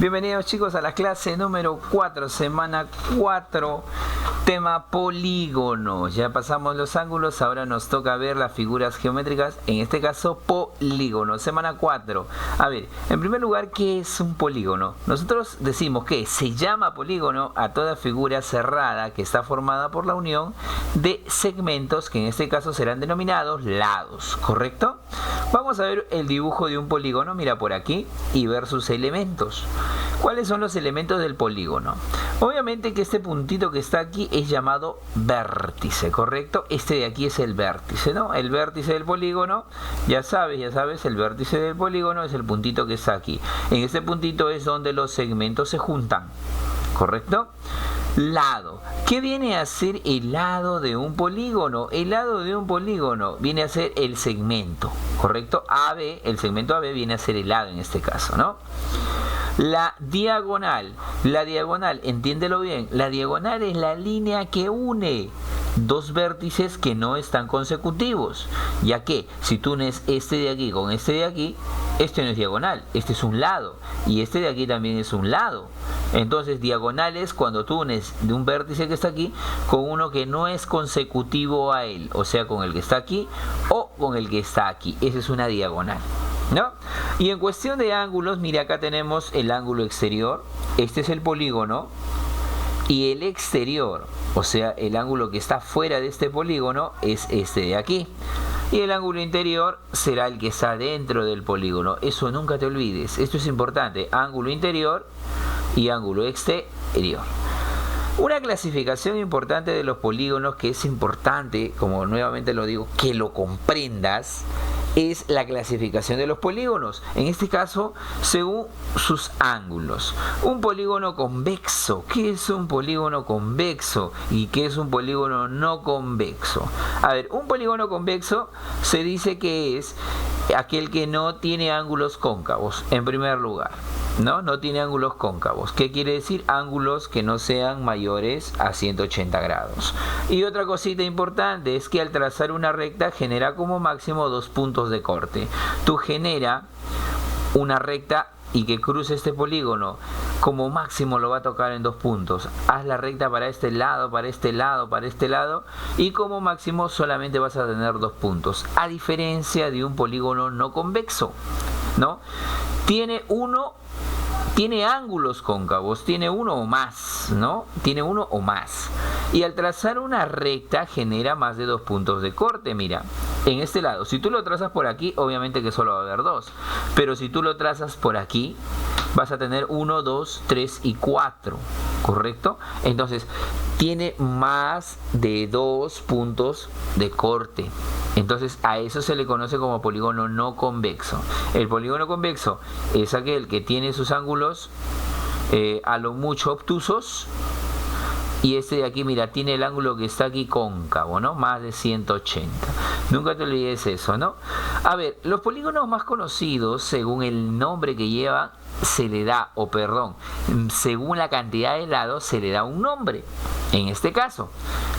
Bienvenidos chicos a la clase número 4, semana 4, tema polígonos. Ya pasamos los ángulos, ahora nos toca ver las figuras geométricas, en este caso polígono, semana 4. A ver, en primer lugar, ¿qué es un polígono? Nosotros decimos que se llama polígono a toda figura cerrada que está formada por la unión de segmentos que en este caso serán denominados lados, ¿correcto? Vamos a ver el dibujo de un polígono, mira por aquí, y ver sus elementos. ¿Cuáles son los elementos del polígono? Obviamente que este puntito que está aquí es llamado vértice, ¿correcto? Este de aquí es el vértice, ¿no? El vértice del polígono, ya sabes, el vértice del polígono es el puntito que está aquí. En este puntito es donde los segmentos se juntan, ¿correcto? Lado. ¿Qué viene a ser el lado de un polígono? El lado de un polígono viene a ser el segmento, ¿correcto? AB, el segmento AB viene a ser el lado en este caso, ¿no? La diagonal, entiéndelo bien, la diagonal es la línea que une dos vértices que no están consecutivos, ya que si tú unes este de aquí con este de aquí, este no es diagonal, este es un lado, y este de aquí también es un lado. Entonces diagonal es cuando tú unes de un vértice que está aquí con uno que no es consecutivo a él, o sea, con el que está aquí o con el que está aquí. Esa es una diagonal, ¿no? Y en cuestión de ángulos, mira, acá tenemos el ángulo exterior, este es el polígono, y el exterior, o sea, el ángulo que está fuera de este polígono es este de aquí. Y el ángulo interior será el que está dentro del polígono. Eso nunca te olvides, esto es importante, ángulo interior y ángulo exterior. Una clasificación importante de los polígonos que es importante, como nuevamente lo digo, que lo comprendas, es la clasificación de los polígonos. En este caso, según sus ángulos. Un polígono convexo. ¿Qué es un polígono convexo? ¿Y qué es un polígono no convexo? A ver, un polígono convexo se dice que es aquel que no tiene ángulos cóncavos, en primer lugar. No tiene ángulos cóncavos. ¿Qué quiere decir? Ángulos que no sean mayores a 180 grados. Y otra cosita importante es que al trazar una recta genera como máximo 2 puntos de corte. Tú genera una recta y que cruce este polígono, como máximo lo va a tocar en 2 puntos. Haz la recta para este lado, para este lado, para este lado, y como máximo solamente vas a tener 2 puntos. A diferencia de un polígono no convexo, ¿no? Tiene ángulos cóncavos, tiene uno o más, ¿no? Tiene uno o más. Y al trazar una recta genera más de 2 puntos de corte, mira. En este lado, si tú lo trazas por aquí, obviamente que solo va a haber 2. Pero si tú lo trazas por aquí, vas a tener 1, 2, 3 y 4, ¿correcto? Entonces, tiene más de 2 puntos de corte. Entonces, a eso se le conoce como polígono no convexo. El polígono convexo es aquel que tiene sus ángulos a lo mucho obtusos. Y este de aquí, mira, tiene el ángulo que está aquí cóncavo, ¿no? Más de 180. Nunca te olvides eso, ¿no? A ver, los polígonos más conocidos, según el nombre que llevan, se le da, según la cantidad de lados, se le da un nombre. En este caso,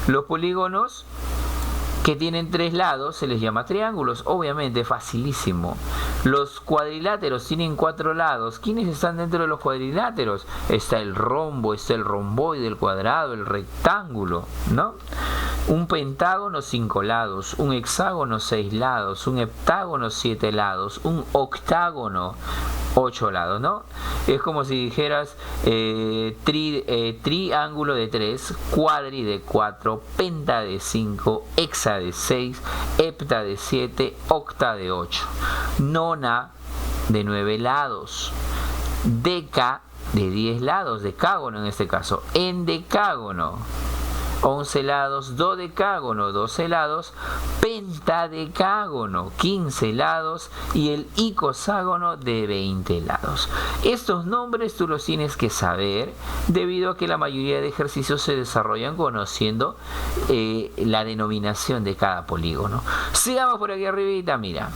los polígonos que tienen 3 lados se les llama triángulos, obviamente, facilísimo. Los cuadriláteros tienen 4 lados. ¿Quiénes están dentro de los cuadriláteros? Está el rombo, está el romboide, el cuadrado, el rectángulo, ¿no? Un pentágono 5 lados, un hexágono 6 lados, un heptágono 7 lados, un octágono 8 lados, ¿no? Es como si dijeras triángulo de 3, cuadri de 4, penta de 5, hexa de 6, hepta de 7, octa de 8, nona de 9 lados, deca de 10 lados, decágono en este caso, endecágono 11 lados, dodecágono 12 lados, pentadecágono 15 lados y el icoságono de 20 lados. Estos nombres tú los tienes que saber debido a que la mayoría de ejercicios se desarrollan conociendo la denominación de cada polígono. Sigamos por aquí arribita, mira.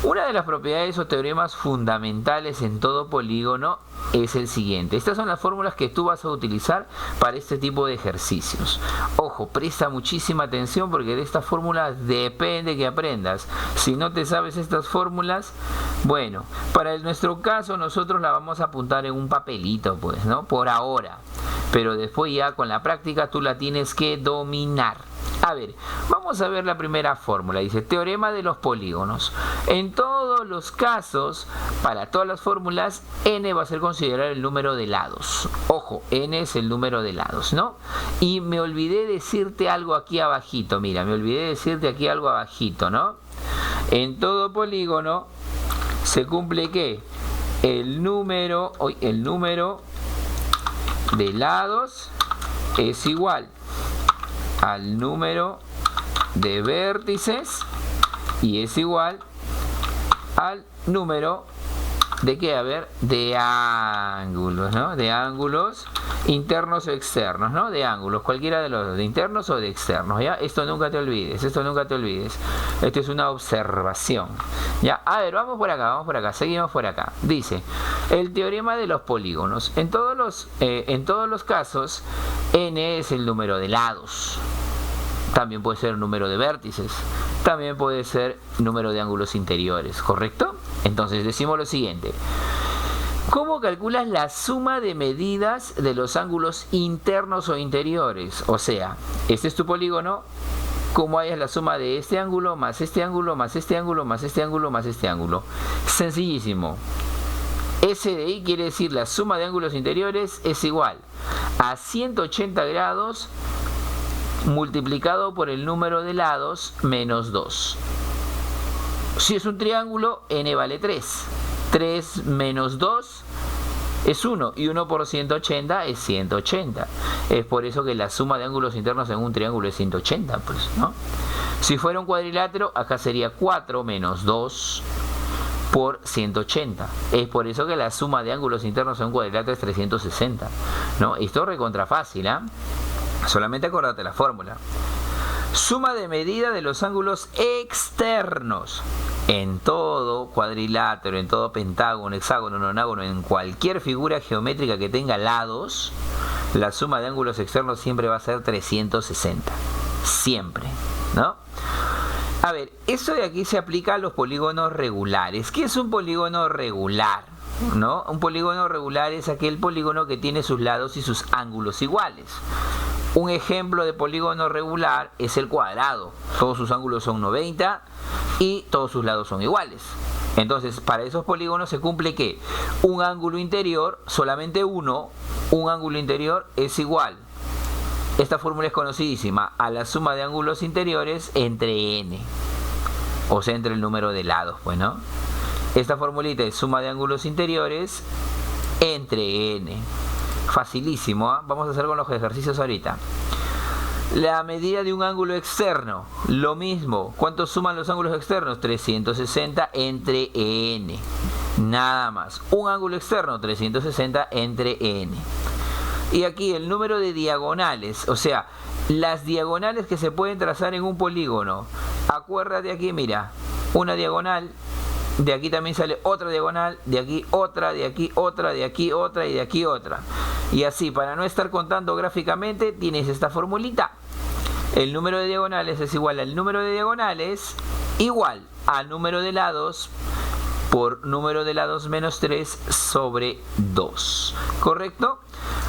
Una de las propiedades o teoremas fundamentales en todo polígono es el siguiente. Estas son las fórmulas que tú vas a utilizar para este tipo de ejercicios. Ojo, presta muchísima atención porque de estas fórmulas depende que aprendas. Si no te sabes estas fórmulas, Bueno, para nuestro caso nosotros la vamos a apuntar en un papelito, pues, ¿no? Por ahora. Pero después ya con la práctica tú la tienes que dominar. A ver, vamos a ver la primera fórmula. Dice, teorema de los polígonos. En todos los casos, para todas las fórmulas, n va a ser considerado el número de lados. Ojo, n es el número de lados, ¿no? Y me olvidé decirte algo aquí abajito. Mira, me olvidé decirte aquí algo abajito, ¿no? En todo polígono se cumple que el número de lados es igual al número de vértices y es igual al número de qué, a ver, de ángulos, ¿no? De ángulos internos o externos, ¿no? De ángulos, cualquiera de los dos, de internos o de externos, ¿ya? Esto nunca te olvides, esto nunca te olvides. Esto es una observación, ¿ya? A ver, vamos por acá, seguimos por acá. Dice, el teorema de los polígonos. En todos los casos, n es el número de lados. También puede ser número de vértices. También puede ser número de ángulos interiores, ¿correcto? Entonces decimos lo siguiente. ¿Cómo calculas la suma de medidas de los ángulos internos o interiores? O sea, este es tu polígono. ¿Cómo hayas la suma de este ángulo más este ángulo más este ángulo más este ángulo más este ángulo? Sencillísimo. S de I quiere decir la suma de ángulos interiores es igual a 180 grados multiplicado por el número de lados menos 2. Si es un triángulo, n vale 3. 3 menos 2 es 1 y 1 por 180 es 180. Es por eso que la suma de ángulos internos en un triángulo es 180, pues, ¿no? Si fuera un cuadrilátero, acá sería 4 menos 2 por 180. Es por eso que la suma de ángulos internos en un cuadrilátero es 360, ¿no? Esto es recontra fácil, ¿eh? Solamente acordate la fórmula. Suma de medida de los ángulos externos. En todo cuadrilátero, en todo pentágono, hexágono, nonágono, en cualquier figura geométrica que tenga lados, la suma de ángulos externos siempre va a ser 360. Siempre, ¿no? A ver, esto de aquí se aplica a los polígonos regulares. ¿Qué es un polígono regular? ¿No? Un polígono regular es aquel polígono que tiene sus lados y sus ángulos iguales. Un ejemplo de polígono regular es el cuadrado. Todos sus ángulos son 90 y todos sus lados son iguales. Entonces, para esos polígonos se cumple que un ángulo interior, solamente uno, un ángulo interior es igual. Esta fórmula es conocidísima, a la suma de ángulos interiores entre n. O sea, entre el número de lados, pues, ¿no? Esta formulita es suma de ángulos interiores entre n. Facilísimo, ¿eh? Vamos a hacer con los ejercicios ahorita. La medida de un ángulo externo, lo mismo. ¿Cuánto suman los ángulos externos? 360 entre n. Nada más. Un ángulo externo, 360 entre n. Y aquí el número de diagonales, o sea, las diagonales que se pueden trazar en un polígono. Acuérdate aquí, mira, una diagonal. De aquí también sale otra diagonal, de aquí otra, de aquí otra, de aquí otra y de aquí otra. Y así, para no estar contando gráficamente, tienes esta formulita. El número de diagonales es igual al número de diagonales igual al número de lados por número de lados menos 3 sobre 2. ¿Correcto?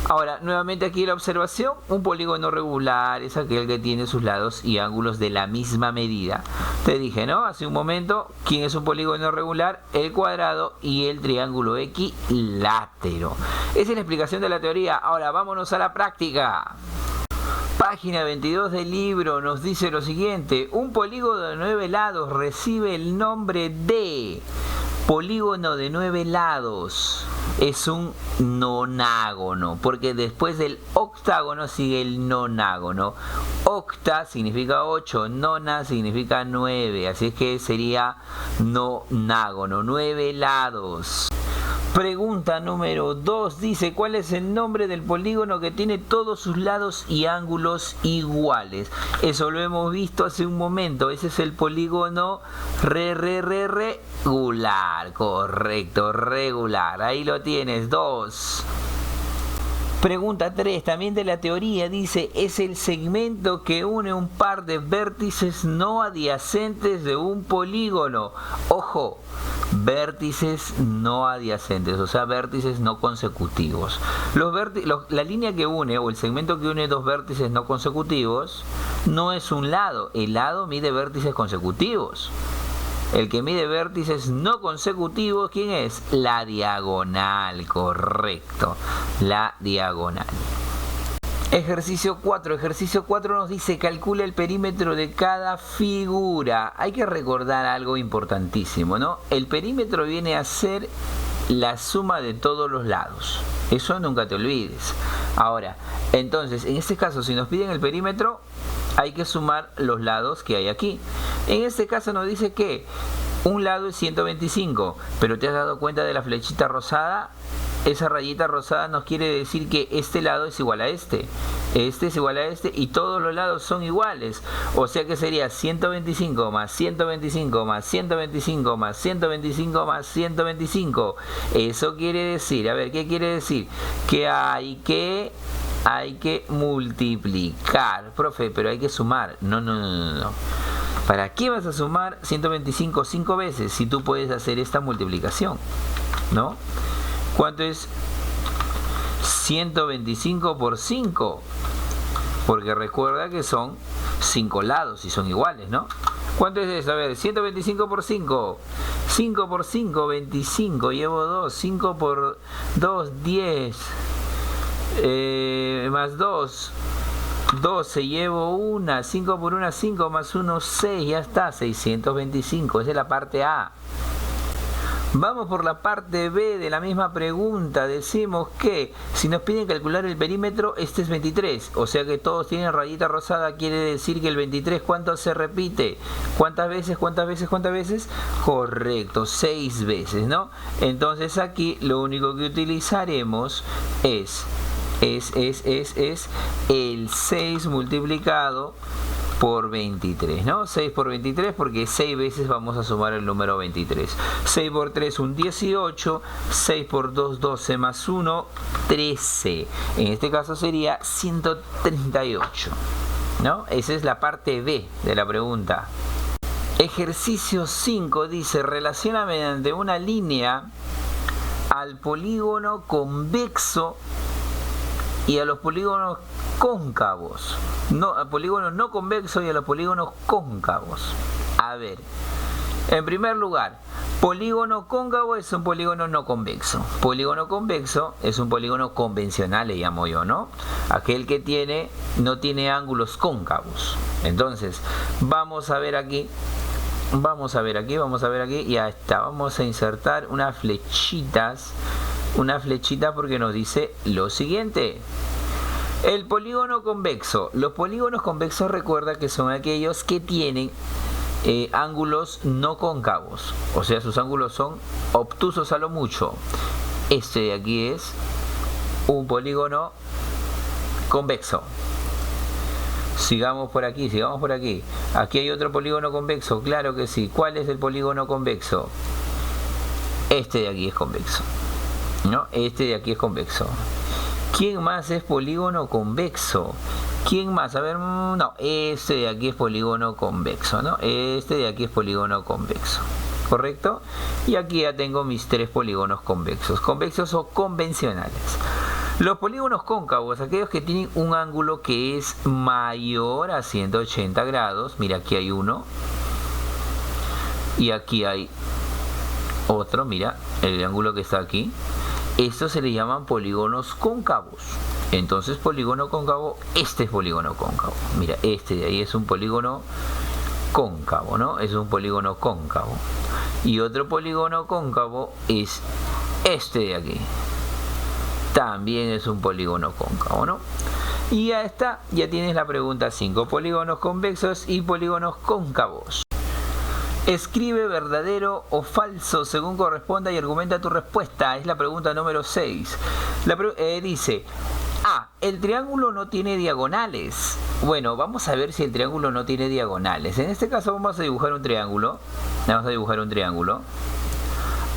Ahora, nuevamente aquí la observación. Un polígono regular es aquel que tiene sus lados y ángulos de la misma medida. Te dije, ¿no? Hace un momento, ¿quién es un polígono regular? El cuadrado y el triángulo equilátero. Esa es la explicación de la teoría. Ahora, vámonos a la práctica. Página 22 del libro nos dice lo siguiente. Un polígono de 9 lados recibe el nombre de polígono de 9 lados. Es un nonágono, porque después del octágono sigue el nonágono. Octa significa 8, nona significa 9, así es que sería nonágono, 9 lados. Pregunta número 2 dice, ¿cuál es el nombre del polígono que tiene todos sus lados y ángulos iguales? Eso lo hemos visto hace un momento. Ese es el polígono regular. Correcto, regular. Ahí lo tienes, 2. Pregunta 3, también de la teoría, dice, es el segmento que une un par de vértices no adyacentes de un polígono. Ojo, vértices no adyacentes, o sea, vértices no consecutivos. La línea que une o el segmento que une dos vértices no consecutivos no es un lado, el lado mide vértices consecutivos. El que mide vértices no consecutivos, ¿quién es? La diagonal, correcto. La diagonal. Ejercicio 4. Ejercicio 4 nos dice, calcula el perímetro de cada figura. Hay que recordar algo importantísimo, ¿no? El perímetro viene a ser la suma de todos los lados. Eso nunca te olvides. Ahora, entonces, en este caso, si nos piden el perímetro, hay que sumar los lados que hay aquí. En este caso nos dice que un lado es 125, pero ¿te has dado cuenta de la flechita rosada? Esa rayita rosada nos quiere decir que este lado es igual a este es igual a este y todos los lados son iguales. O sea que sería 125 más 125 más 125 más 125 más 125. Eso quiere decir, a ver, ¿qué quiere decir? Que hay que multiplicar. Profe, pero hay que sumar. No. ¿Para qué vas a sumar 125 5 veces si tú puedes hacer esta multiplicación? ¿No? ¿Cuánto es 125 por 5? Porque recuerda que son 5 lados y son iguales, ¿no? ¿Cuánto es eso? A ver, 125 por 5. 5 por 5, 25. Llevo 2. 5 por 2, 10. Más 2. 12, llevo 1. 5 por 1, 5. Más 1, 6. Ya está, 625. Esa es la parte A. Vamos por la parte B de la misma pregunta. Decimos que si nos piden calcular el perímetro, este es 23. O sea que todos tienen rayita rosada. Quiere decir que el 23, ¿cuánto se repite? ¿Cuántas veces? Correcto, 6 veces, ¿no? Entonces aquí lo único que utilizaremos es el 6 multiplicado por 23, ¿no? 6 por 23 porque 6 veces vamos a sumar el número 23. 6 por 3, un 18. 6 por 2, 12 más 1, 13. En este caso sería 138, ¿no? Esa es la parte B de la pregunta. Ejercicio 5 dice, relaciona mediante una línea al polígono convexo y a los polígonos cóncavos. No, a polígonos no convexos y a los polígonos cóncavos. A ver, en primer lugar, polígono cóncavo es un polígono no convexo. Polígono convexo es un polígono convencional, le llamo yo, ¿no? Aquel que no tiene ángulos cóncavos. Entonces, vamos a ver aquí, y ya está. Vamos a insertar una flechita porque nos dice lo siguiente. El polígono convexo. Los polígonos convexos, recuerda que son aquellos que tienen ángulos no cóncavos. O sea, sus ángulos son obtusos a lo mucho. Este de aquí es un polígono convexo. Sigamos por aquí. Aquí hay otro polígono convexo, claro que sí. ¿Cuál es el polígono convexo? Este de aquí es convexo, ¿no? Este de aquí es convexo. ¿Quién más es polígono convexo? ¿Quién más? A ver, no, este de aquí es polígono convexo, ¿no? Este de aquí es polígono convexo, ¿correcto? Y aquí ya tengo mis 3 polígonos convexos o convencionales. Los polígonos cóncavos, aquellos que tienen un ángulo que es mayor a 180 grados, mira, aquí hay uno, y aquí hay otro, mira, el ángulo que está aquí. Estos se le llaman polígonos cóncavos. Entonces, polígono cóncavo, este es polígono cóncavo. Mira, este de ahí es un polígono cóncavo, ¿no? Es un polígono cóncavo. Y otro polígono cóncavo es este de aquí. También es un polígono cóncavo, ¿no? Y ya está, ya tienes la pregunta 5. Polígonos convexos y polígonos cóncavos. Escribe verdadero o falso según corresponda y argumenta tu respuesta. Es la pregunta número 6. Dice, A, el triángulo no tiene diagonales. Bueno, vamos a ver si el triángulo no tiene diagonales. En este caso vamos a dibujar un triángulo.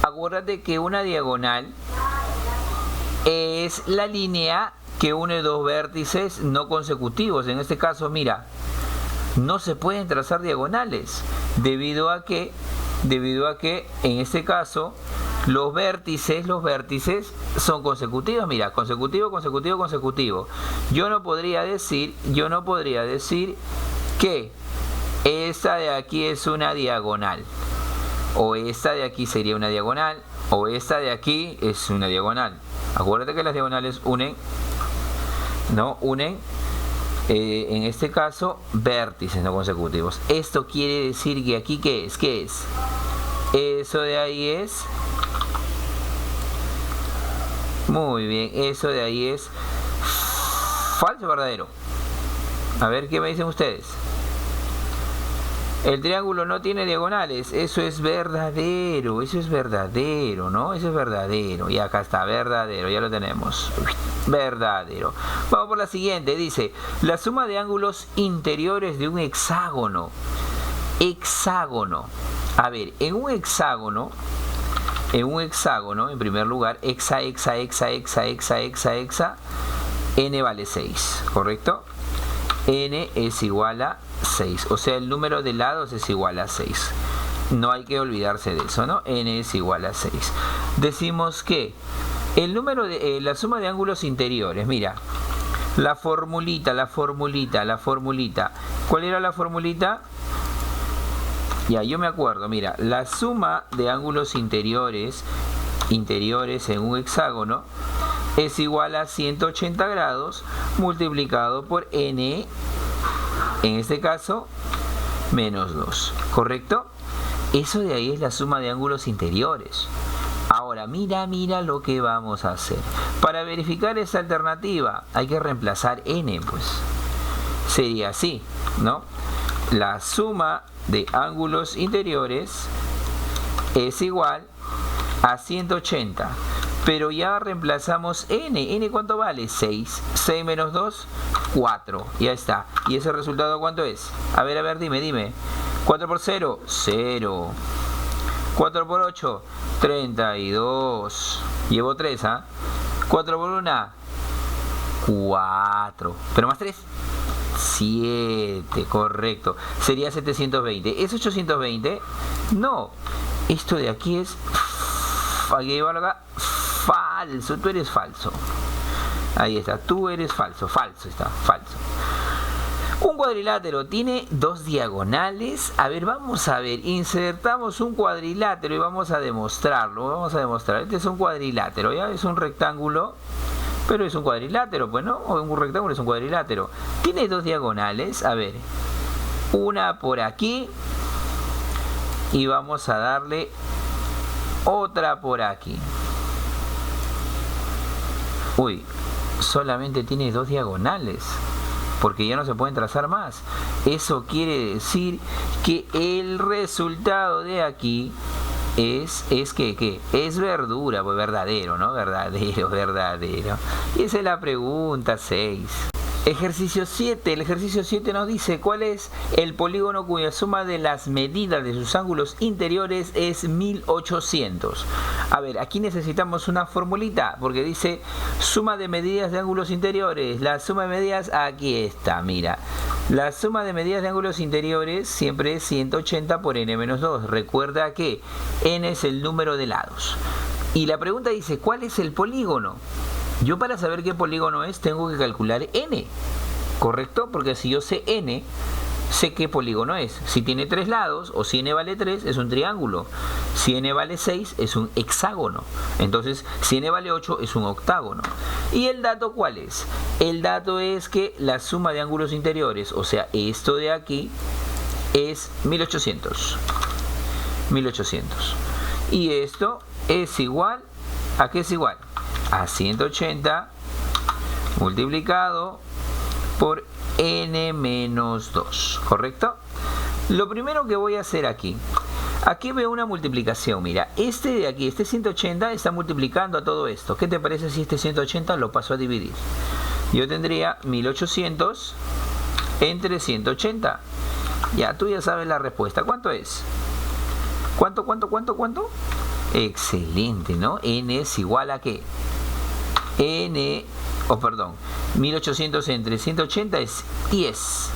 Acuérdate que una diagonal es la línea que une dos vértices no consecutivos. En este caso, mira, no se pueden trazar diagonales debido a que en este caso los vértices son consecutivos. Mira, consecutivo, consecutivo, consecutivo. Yo no podría decir que esta de aquí es una diagonal, o esta de aquí sería una diagonal, o esta de aquí es una diagonal. Acuérdate que las diagonales unen en este caso vértices no consecutivos. Esto quiere decir que aquí ¿qué es? Eso de ahí es, muy bien, eso de ahí es falso o verdadero. A ver qué me dicen ustedes. El triángulo no tiene diagonales. Eso es verdadero, ¿no? Eso es verdadero. Y acá está, verdadero, ya lo tenemos. Verdadero. Vamos por la siguiente. Dice, la suma de ángulos interiores de un hexágono. Hexágono. A ver, en un hexágono, en primer lugar, hexa, n vale 6, ¿correcto? N es igual a 6, o sea, el número de lados es igual a 6. No hay que olvidarse de eso, ¿no? N es igual a 6. Decimos que el número de la suma de ángulos interiores, mira, la formulita. ¿Cuál era la formulita? Ya, yo me acuerdo, mira, la suma de ángulos interiores en un hexágono es igual a 180 grados multiplicado por n, en este caso, menos 2, ¿correcto? Eso de ahí es la suma de ángulos interiores. Ahora, mira lo que vamos a hacer. Para verificar esta alternativa hay que reemplazar n, pues. Sería así, ¿no? La suma de ángulos interiores es igual a 180. Pero ya reemplazamos n. ¿N cuánto vale? 6. 6 menos 2, 4. Ya está. ¿Y ese resultado cuánto es? A ver, dime. 4 por 0, 0. 4 por 8, 32. Llevo 3, ¿ah? 4 por 1, 4. ¿Pero más 3? 7, correcto. Sería 720. ¿Es 820? No. Esto de aquí es... Hay que llevarlo acá. Falso, tú eres falso. Ahí está, tú eres falso. Falso. Un cuadrilátero tiene dos diagonales. A ver, vamos a ver. Insertamos un cuadrilátero y vamos a demostrarlo. Este es un cuadrilátero, ¿ya? Es un rectángulo, pero es un cuadrilátero, pues, ¿no? O un rectángulo es un cuadrilátero. Tiene dos diagonales. A ver, una por aquí y vamos a darle otra por aquí. Uy, solamente tiene dos diagonales, porque ya no se pueden trazar más. Eso quiere decir que el resultado de aquí es que es verdura, pues verdadero, ¿no? Verdadero. Y esa es la pregunta 6. Ejercicio 7. El ejercicio 7 nos dice cuál es el polígono cuya suma de las medidas de sus ángulos interiores es 1800. A ver, aquí necesitamos una formulita, porque dice suma de medidas de ángulos interiores. La suma de medidas, aquí está, mira. La suma de medidas de ángulos interiores siempre es 180 por n menos 2. Recuerda que n es el número de lados. Y la pregunta dice, ¿cuál es el polígono? Yo, para saber qué polígono es, tengo que calcular n, ¿correcto? Porque si yo sé n, sé qué polígono es. Si tiene 3 lados, o si n vale 3, es un triángulo. Si n vale 6, es un hexágono. Entonces, si n vale 8, es un octágono. ¿Y el dato cuál es? El dato es que la suma de ángulos interiores, o sea, esto de aquí, es 1800. 1800. Y esto es igual, ¿a qué es igual? A 180 multiplicado por n menos 2, ¿correcto? Lo primero que voy a hacer aquí veo una multiplicación. Mira, este de aquí, este 180 está multiplicando a todo esto. ¿Qué te parece si este 180 lo paso a dividir? Yo tendría 1800 entre 180. Ya, tú ya sabes la respuesta. ¿Cuánto es? ¿Cuánto? Excelente, ¿no? N es igual a ¿qué? N perdón, 1800 entre 180 es 10.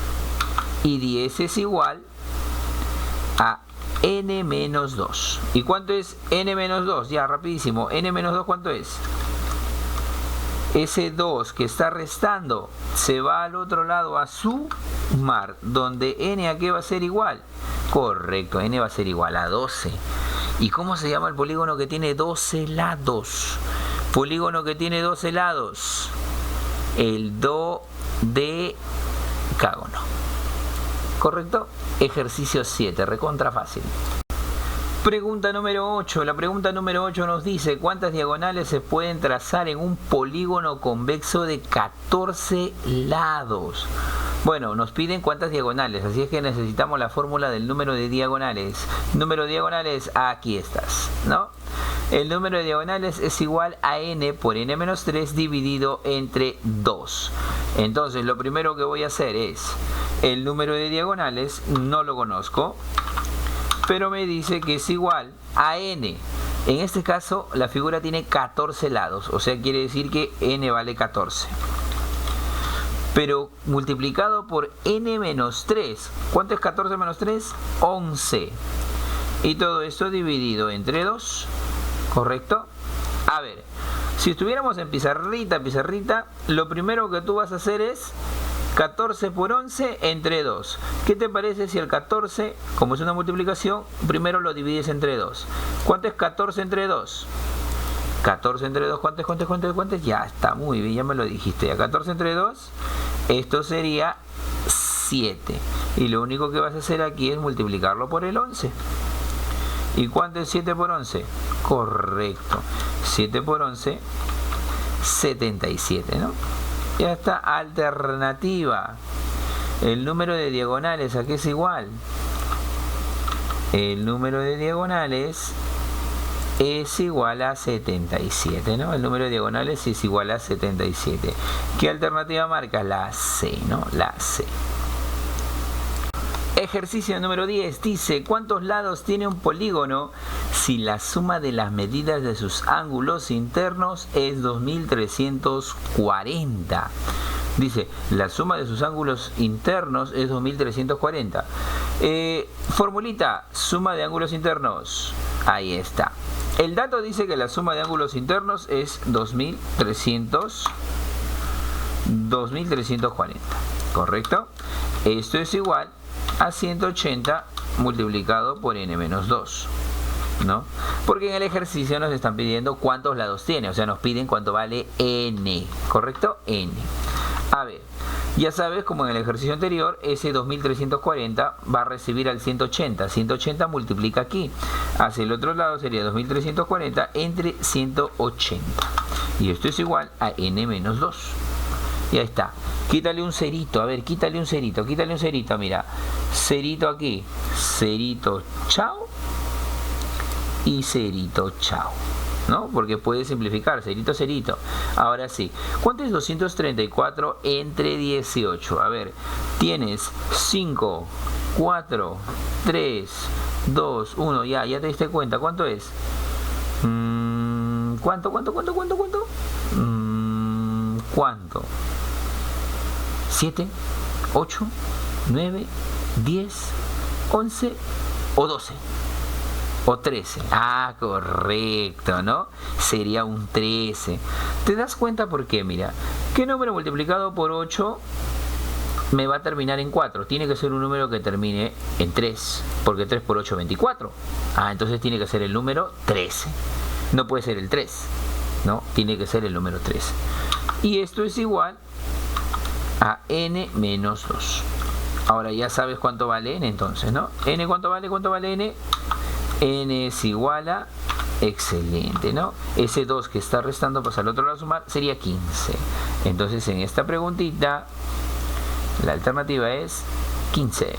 Y 10 es igual a n menos 2. ¿Y cuánto es n menos 2? Ya, rapidísimo. N menos 2, ¿cuánto es? Ese 2 que está restando se va al otro lado a sumar, donde n a qué va a ser igual. Correcto, n va a ser igual a 12. ¿Y cómo se llama el polígono que tiene 12 lados? Polígono que tiene 12 lados. El dodecágono. ¿Correcto? Ejercicio 7, recontra fácil. Pregunta número 8. La pregunta número 8 nos dice: ¿cuántas diagonales se pueden trazar en un polígono convexo de 14 lados? Bueno, nos piden cuántas diagonales, así es que necesitamos la fórmula del número de diagonales. Número de diagonales, aquí estás, ¿no? El número de diagonales es igual a n por n menos 3 dividido entre 2. Entonces, lo primero que voy a hacer es, el número de diagonales no lo conozco, pero me dice que es igual a n. En este caso, la figura tiene 14 lados, o sea, quiere decir que n vale 14. Pero multiplicado por n menos 3. ¿Cuánto es 14 menos 3? 11. Y todo esto dividido entre 2. ¿Correcto? A ver, si estuviéramos en pizarrita, lo primero que tú vas a hacer es 14 por 11 entre 2. ¿Qué te parece si el 14, como es una multiplicación, primero lo divides entre 2? ¿Cuánto es 14 entre 2? 14 entre 2, ¿cuánto? Ya está, muy bien, ya me lo dijiste. Ya 14 entre 2, esto sería 7. Y lo único que vas a hacer aquí es multiplicarlo por el 11. ¿Y cuánto es 7 por 11? Correcto. 7 por 11, 77, ¿no? Ya está. Alternativa. El número de diagonales, ¿a qué es igual? El número de diagonales es igual a 77, ¿no? El número de diagonales es igual a 77. ¿Qué alternativa marca? La C, ¿no? La C. Ejercicio número 10 dice: ¿cuántos lados tiene un polígono si la suma de las medidas de sus ángulos internos es 2340? Dice, la suma de sus ángulos internos es 2340. Formulita, suma de ángulos internos. Ahí está. El dato dice que la suma de ángulos internos es 2340. ¿Correcto? Esto es igual a 180 multiplicado por n menos 2, ¿no? Porque en el ejercicio nos están pidiendo cuántos lados tiene, o sea, nos piden cuánto vale n, ¿correcto? N. A ver, ya sabes, como en el ejercicio anterior, ese 2340 va a recibir al 180. 180 multiplica aquí. Hacia el otro lado sería 2340 entre 180. Y esto es igual a n menos 2. Ya está. Quítale un cerito, a ver, quítale un cerito, mira. Cerito aquí, cerito, chao. Y cerito, chao. ¿No? Porque puede simplificar, cerito, cerito. Ahora sí, ¿cuánto es 234 entre 18? A ver, tienes 5, 4, 3, 2, 1, ya te diste cuenta. ¿Cuánto es? ¿Cuánto? ¿Cuánto? 7, 8, 9, 10, 11 o 12 o 13. Ah, correcto, ¿no? Sería un 13. ¿Te das cuenta por qué? Mira, ¿qué número multiplicado por 8 me va a terminar en 4? Tiene que ser un número que termine en 3, porque 3 por 8 es 24. Ah, entonces tiene que ser el número 13. No puede ser el 3, ¿no? Tiene que ser el número 13. Y esto es igual a n menos 2. Ahora ya sabes cuánto vale n entonces, ¿no? ¿N cuánto vale? ¿Cuánto vale n? N es igual a... Excelente, ¿no? Ese 2 que está restando, pues al otro lado sumar, sería 15. Entonces en esta preguntita, la alternativa es 15.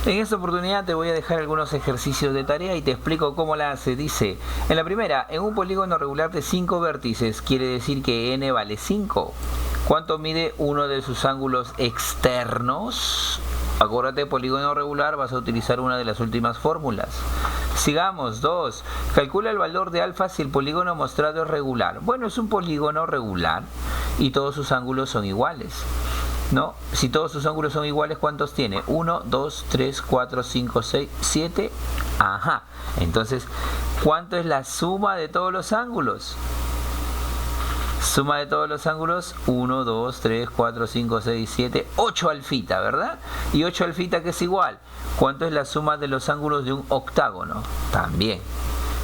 En esta oportunidad te voy a dejar algunos ejercicios de tarea y te explico cómo la hace. Dice, en la primera, en un polígono regular de 5 vértices, quiere decir que n vale 5. ¿Cuánto mide uno de sus ángulos externos? Acuérdate, polígono regular, vas a utilizar una de las últimas fórmulas. Sigamos. 2. Calcula el valor de alfa si el polígono mostrado es regular. Bueno, es un polígono regular y todos sus ángulos son iguales, ¿no? Si todos sus ángulos son iguales, ¿cuántos tiene? 1, 2, 3, 4, 5, 6, 7. Ajá. Entonces, ¿cuánto es la suma de todos los ángulos? Suma de todos los ángulos, 1, 2, 3, 4, 5, 6, 7, 8 alfita, ¿verdad? Y 8 alfita, que es igual. ¿Cuánto es la suma de los ángulos de un octágono? También.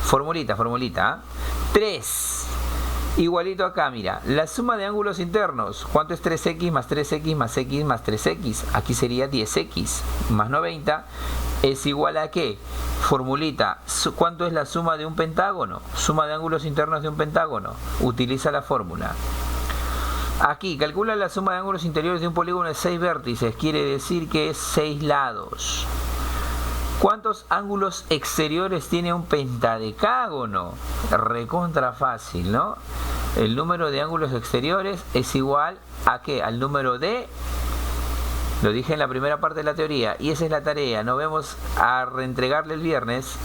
Formulita, ¿ah? 3. Igualito acá, mira. La suma de ángulos internos. ¿Cuánto es 3x más 3x más x más 3x? Aquí sería 10x más 90. ¿Es igual a qué? Formulita. ¿Cuánto es la suma de un pentágono? Suma de ángulos internos de un pentágono. Utiliza la fórmula. Aquí, calcula la suma de ángulos interiores de un polígono de 6 vértices. Quiere decir que es 6 lados. ¿Cuántos ángulos exteriores tiene un pentadecágono? Recontra fácil, ¿no? El número de ángulos exteriores es igual a ¿qué? Al número de... Lo dije en la primera parte de la teoría y esa es la tarea. Nos vemos a reentregarle el viernes.